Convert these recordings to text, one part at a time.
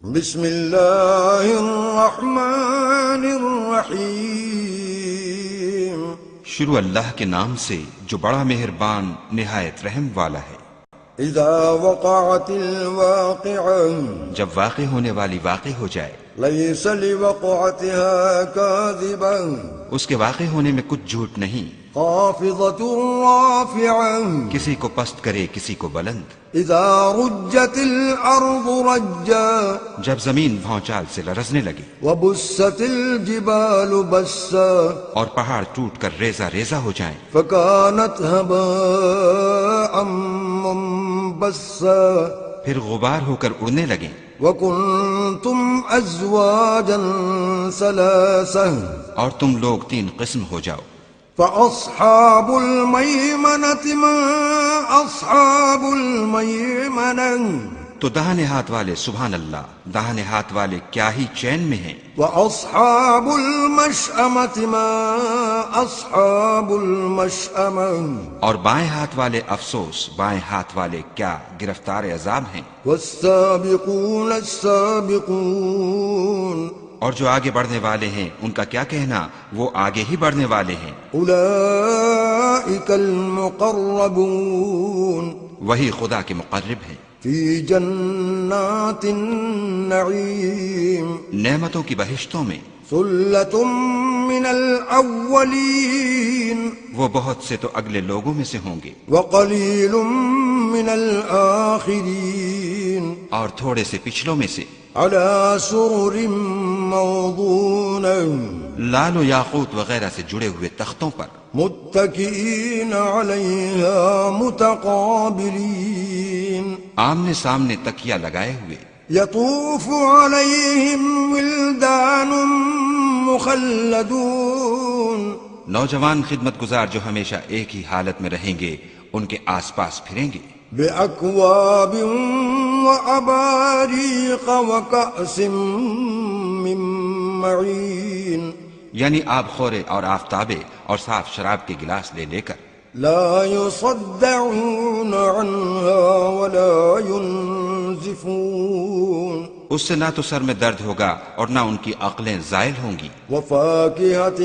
بسم اللہ الرحمن الرحیم۔ شروع اللہ کے نام سے جو بڑا مہربان نہایت رحم والا ہے۔ اذا وقعت الواقعہ، جب واقع ہونے والی واقع ہو جائے، لیس لوقعتها کاذبہ، اس کے واقع ہونے میں کچھ جھوٹ نہیں، خافضۃ رافعہ، کسی کو پست کرے کسی کو بلند۔ اذا رجت الارض رجا، جب زمین بھونچال سے لرزنے لگے، وبست الجبال بسا، اور پہاڑ ٹوٹ کر ریزہ ریزہ ہو جائیں، فکانت هباء منبثا، پھر غبار ہو کر اڑنے لگیں، وکنتم ازواجا ثلاثہ، اور تم لوگ تین قسم ہو جاؤ۔ فاصحاب المیمنۃ ما اصحاب المیمنہ، تو داہنے ہاتھ والے سبحان اللہ، داہنے ہاتھ والے کیا ہی چین میں ہیں، واصحاب المشأمۃ ما اصحاب المشأمہ، اور بائیں ہاتھ والے افسوس، بائیں ہاتھ والے کیا گرفتار عذاب ہیں۔ والسابقون السابقون، اور جو آگے بڑھنے والے ہیں ان کا کیا کہنا، وہ آگے ہی بڑھنے والے ہیں۔ اولئک المقربون، وہی خدا کے مقرب ہیں، فی جنات النعیم، نعمتوں کی بہشتوں میں۔ ثلۃ من الاولین، وہ بہت سے تو اگلے لوگوں میں سے ہوں گے، وقلیل من الآخرین، اور تھوڑے سے پچھلوں میں سے۔ علی سرر موضونہ، لال و یاقوت وغیرہ سے جڑے ہوئے تختوں پر، متکئین علیہا متقابلین، آمنے سامنے تکیہ لگائے ہوئے۔ یطوف علیہم ولدان مخلدون، نوجوان خدمت گزار جو ہمیشہ ایک ہی حالت میں رہیں گے ان کے آس پاس پھریں گے، بأکواب وأباریق وکأس من معین، یعنی آب خورے اور آفتابے اور صاف شراب کے گلاس لے لے کر۔ لا يصدعون عنها ولا ينزفون، اس سے نہ تو سر میں درد ہوگا اور نہ ان کی عقلیں زائل ہوں گی۔ وفاکہۃ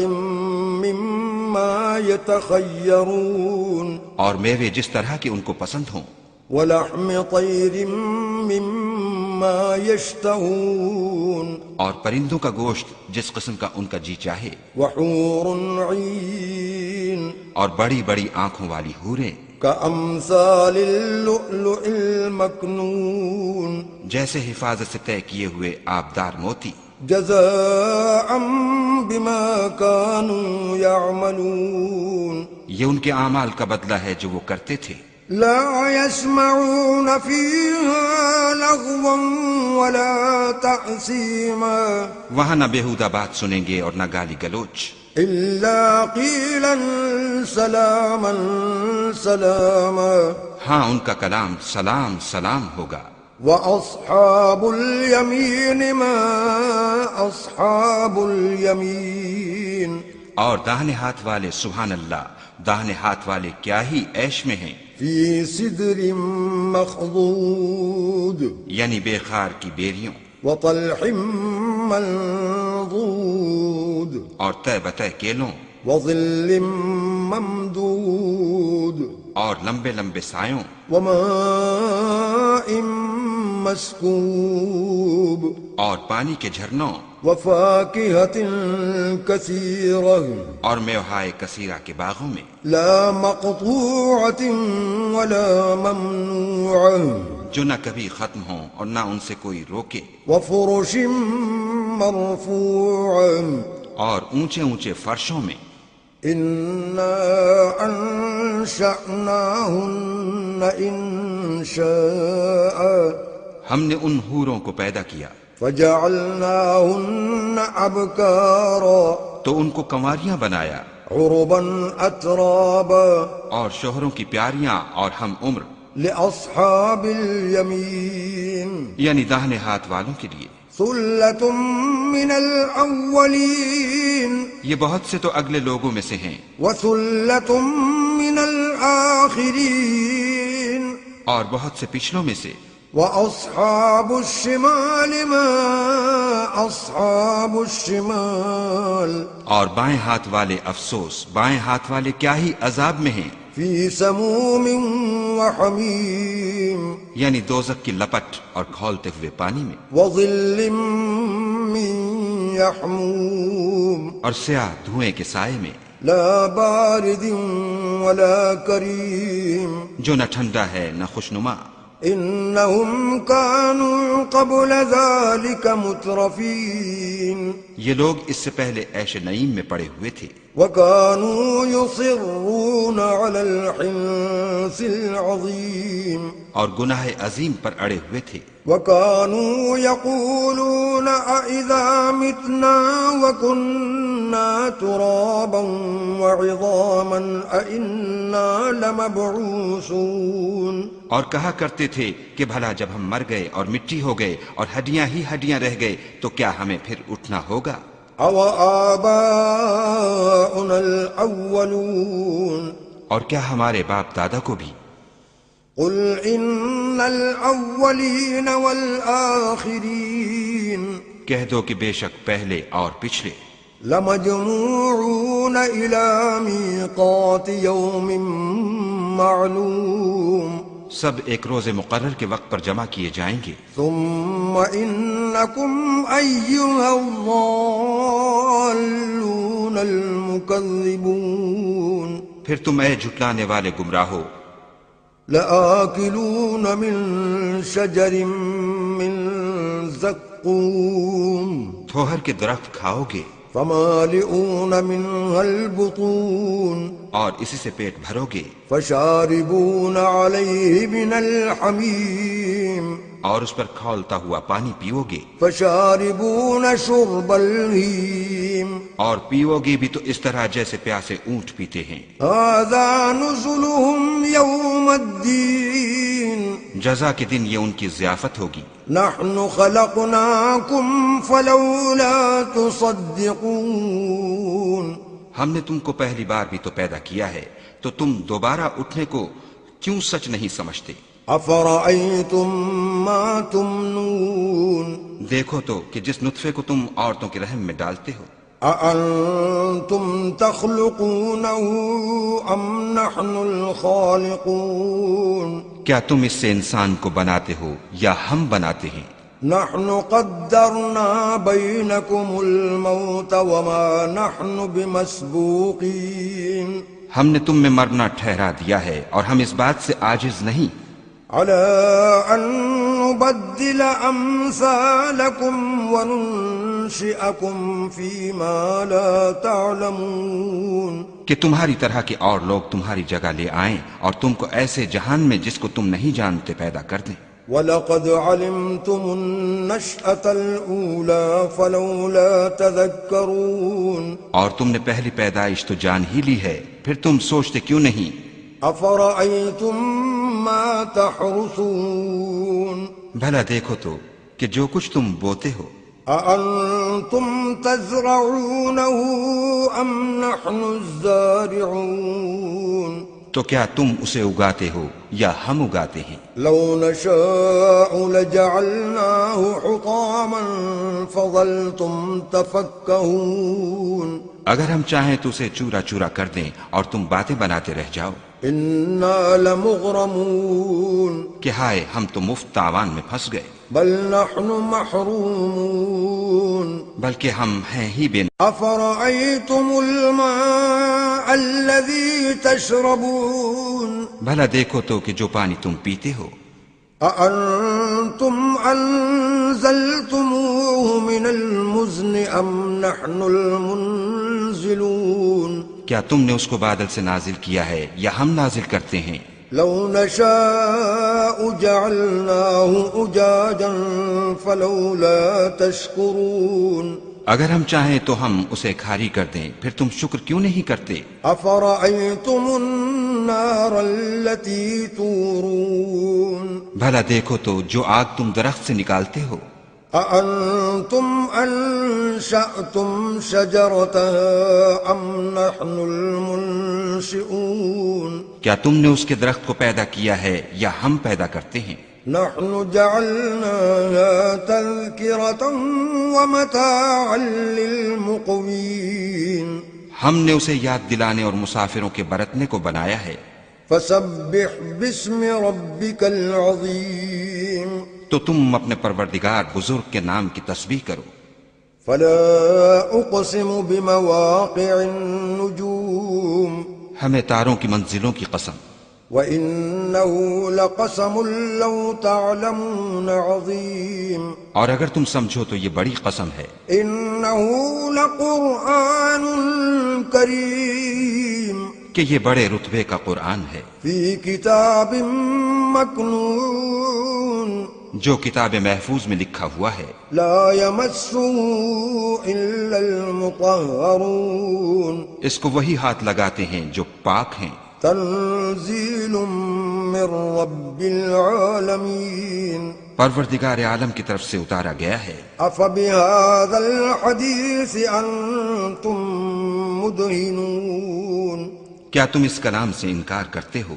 مما یتخیرون، اور میوے جس طرح کے ان کو پسند ہوں۔ ولحم طیر مما یشتہون، اور پرندوں کا گوشت جس قسم کا ان کا جی چاہے۔ وحور عین، اور بڑی بڑی آنکھوں والی حوریں، کامثال اللؤلؤ المکنون، جیسے حفاظت سے طے کیے ہوئے آبدار موتی۔ جزاء بما كانوا يعملون، یہ ان کے اعمال کا بدلہ ہے جو وہ کرتے تھے۔ لا يسمعون فيها لغوا ولا تأثيما، وہاں نہ بےہودہ بات سنیں گے اور نہ گالی گلوچ، إلا قيلا سلاما سلاما، ہاں ان کا کلام سلام سلام ہوگا۔ وأصحاب اليمين ما أصحاب اليمين، اور داہنے ہاتھ والے سبحان اللہ، داہنے ہاتھ والے کیا ہی عیش میں ہیں، في سدر مخضود، یعنی بے خار کی بیریوں، وطلح منضود، اور طے بتہ کیلوں، وظل ممدود، اور لمبے لمبے سایوں، وماء مسکوب، اور پانی کے جھرنوں، وفاکہۃ کثیرہ، اور میوہائے کثیرہ کے باغوں میں۔ لا مقطوعۃ ولا ممنوعہ، جو نہ کبھی ختم ہوں اور نہ ان سے کوئی روکے۔ وفرش مرفوعہ، اور اونچے اونچے فرشوں میں۔ انا انشأناہن انشاء، ہم نے ان حوروں کو پیدا کیا فجعلناہن ابکارا، تو ان کو کنواریاں بنایا، عربا اترابا، اور شوہروں کی پیاریاں اور ہم عمر، لأصحاب الیمین، یعنی داہنے ہاتھ والوں کے لیے۔ ثلۃ من الاولین، یہ بہت سے تو اگلے لوگوں میں سے ہیں، وثلۃ من الآخرین، اور بہت سے پچھلوں میں سے۔ وأصحاب الشمال ما أصحاب الشمال اور بائیں ہاتھ والے افسوس، بائیں ہاتھ والے کیا ہی عذاب میں ہیں، في سموم وحميم یعنی دوزخ کی لپٹ اور کھولتے ہوئے پانی میں، وظل من يحموم اور سیاہ دھوئیں کے سائے میں، لا بارد ولا كريم جو نہ ٹھنڈا ہے نہ خوشنما۔ إنهم كانوا قبل ذلك مترفين یہ لوگ اس سے پہلے عیش نعیم میں پڑے ہوئے تھے، وكانوا يصرون على الحنث العظيم اور گناہ عظیم پر اڑے ہوئے تھے، وكانوا يقولون أإذا متنا وكنا ترابا وعظاما أإنا لمبعوثون اور کہا کرتے تھے کہ بھلا جب ہم مر گئے اور مٹی ہو گئے اور ہڈیاں ہی ہڈیاں رہ گئے تو کیا ہمیں پھر اٹھنا ہوگا؟ أو آباؤنا الأولون اور کیا ہمارے باپ دادا کو بھی؟ قل إن الأولين والآخرين کہہ دو کہ بے شک پہلے اور پچھلے لمجموعون إلى ميقات يوم معلوم سب ایک روز مقرر کے وقت پر جمع کیے جائیں گے، ثم إنكم أيها الضالون المكذبون پھر تم اے جھٹلانے والے گمراہو لآكلون من شجر من زقوم تھوہر کے درخت کھاؤ گے، فمالئون منها البطون اور اسی سے پیٹ بھرو گے، فشاربون عليه من الحميم اور اس پر کھولتا ہوا پانی پیو گے، فشاربون شرب الهيم اور پیو گے بھی تو اس طرح جیسے پیاسے اونٹ پیتے ہیں۔ هذا نزلهم يوم الدين جزا کے دن یہ ان کی ضیافت ہوگی۔ نحن خلقناكم فلولا تصدقون ہم نے تم کو پہلی بار بھی تو پیدا کیا ہے، تو تم دوبارہ اٹھنے کو کیوں سچ نہیں سمجھتے؟ افرأيتم ما تمنون دیکھو تو کہ جس نطفے کو تم عورتوں کے رحم میں ڈالتے ہو، أأنتم تخلقونه أم نحن الخالقون کیا تم اس سے انسان کو بناتے ہو یا ہم بناتے ہیں؟ نحن قدرنا بينكم الموت وما نحن بمسبوقين ہم نے تم میں مرنا ٹھہرا دیا ہے اور ہم اس بات سے عاجز نہیں على أن نبدل أمثالكم وننشئكم فيما لا تعلمون کہ تمہاری طرح کے اور لوگ تمہاری جگہ لے آئیں اور تم کو ایسے جہان میں جس کو تم نہیں جانتے پیدا کر دیں۔ وَلَقَدْ عَلِمْتُمُ النَّشْأَةَ الْأُولَى فَلَوْلَا تَذَكَّرُونَ اور تم نے پہلی پیدائش تو جان ہی لی ہے، پھر تم سوچتے کیوں نہیں؟ أَفَرَأَيْتُم مَّا تَحْرُثُونَ بھلا دیکھو تو کہ جو کچھ تم بوتے ہو، أَأَنتُمْ تَزْرَعُونَهُ أَمْ نَحْنُ الزَّارِعُونَ تو کیا تم اسے اگاتے ہو یا ہم اگاتے ہیں؟ لو نشاء لجعلناه حطاما فظلتم تفكهون اگر ہم چاہیں تو اسے چورا چورا کر دیں اور تم باتیں بناتے رہ جاؤ۔ انا لمغرمون کہ ہائے ہم تو مفت تاوان میں پھنس گئے، بل نحن محرومون بلکہ ہم ہیں ہی بے۔ افرأيتم الماء الذي تشربون بھلا دیکھو تو کہ جو پانی تم پیتے ہو، أأنتم أنزلتموه من المزن أم نحن المنزلون کیا تم نے اس کو بادل سے نازل کیا ہے یا ہم نازل کرتے ہیں؟ لو نشاء جعلناه أجاجا فلولا تشكرون اگر ہم چاہیں تو ہم اسے کھاری کر دیں، پھر تم شکر کیوں نہیں کرتے؟ أفرأيتم النار التي تورون بھلا دیکھو تو جو آگ تم درخت سے نکالتے ہو، أأنتم أنشأتم شجرتها أم نحن المنشئون کیا تم نے اس کے درخت کو پیدا کیا ہے یا ہم پیدا کرتے ہیں؟ نحن جعلناها تذكرة ومتاعا للمقوين ہم نے اسے یاد دلانے اور مسافروں کے برتنے کو بنایا ہے. فسبح باسم ربك العظيم تو تم اپنے پروردگار بزرگ کے نام کی تسبیح کرو. فلا اقسم بمواقع النجوم ہمیں تاروں کی منزلوں کی قسم. وإنه لقسم لو تعلمون عظيم اور اگر تم سمجھو تو یہ بڑی قسم ہے. إنه لقرآن كريم کہ یہ بڑے رتبے کا قرآن ہے في كتاب مكنون جو کتاب محفوظ میں لکھا ہوا ہے. لا يمسه إلا المطهرون اس کو وہی ہاتھ لگاتے ہیں جو پاک ہیں. تنزيل من رب العالمين پروردگار عالم کی طرف سے اتارا گیا ہے. أفبهذا الحديث أنتم مدهنون کیا تم اس کلام سے انکار کرتے ہو؟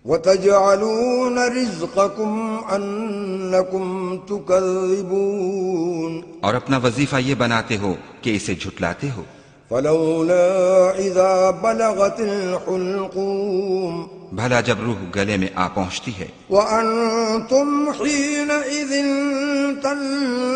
وتجعلون رزقكم أنكم تكذبون اور اپنا وظیفہ یہ بناتے ہو کہ اسے جھٹلاتے ہو. فلولا إذا بلغت الحلقوم بھلا جب روح گلے میں آ پہنچتی ہے وأنتم حينئذ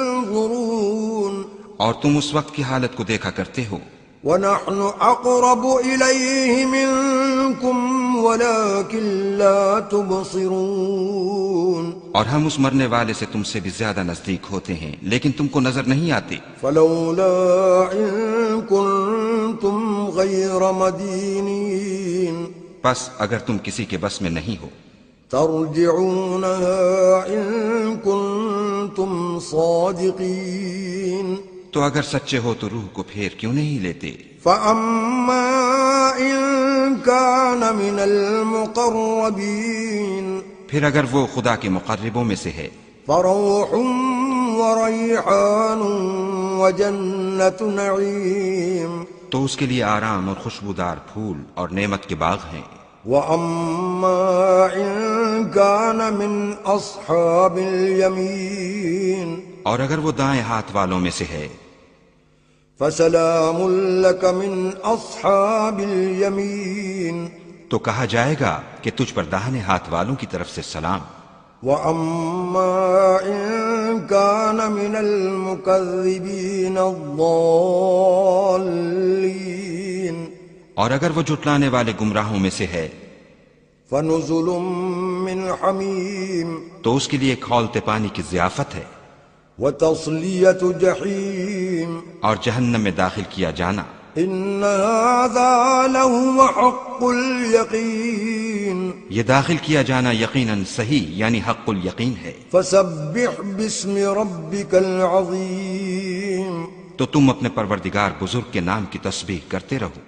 تنظرون اور تم اس وقت کی حالت کو دیکھا کرتے ہو. ونحن أقرب إليه منكم ولكن لا تبصرون اور ہم اس مرنے والے سے تم سے بھی زیادہ نزدیک ہوتے ہیں لیکن تم کو نظر نہیں آتے. فلولا إن كنتم غير مدينين پس اگر تم کسی کے بس میں نہیں ہو ترجعونها إن كنتم صادقين تو اگر سچے ہو تو روح کو پھیر کیوں نہیں لیتے. فأما إن كان من المقربين پھر اگر وہ خدا کے مقربوں میں سے ہے فروح وريحان وجنة نعيم تو اس کے لیے آرام اور خوشبودار پھول اور نعمت کے باغ ہیں. وأما إن كان من أصحاب اليمين اور اگر وہ دائیں ہاتھ والوں میں سے ہے فسلام لك من أصحاب اليمين تو کہا جائے گا کہ تجھ پر داہنے ہاتھ والوں کی طرف سے سلام. وأما إن كان من المكذبين الضالين اور اگر وہ جھٹلانے والے گمراہوں میں سے ہے فنزل من حميم تو اس کے لیے کھولتے پانی کی ضیافت ہے وتصلية جحيم اور جہنم میں داخل کیا جانا. إن هذا لهو حق اليقين یہ داخل کیا جانا یقیناً صحیح یعنی حق الیقین ہے. فسبح باسم ربك العظيم تو تم اپنے پروردگار بزرگ کے نام کی تسبیح کرتے رہو.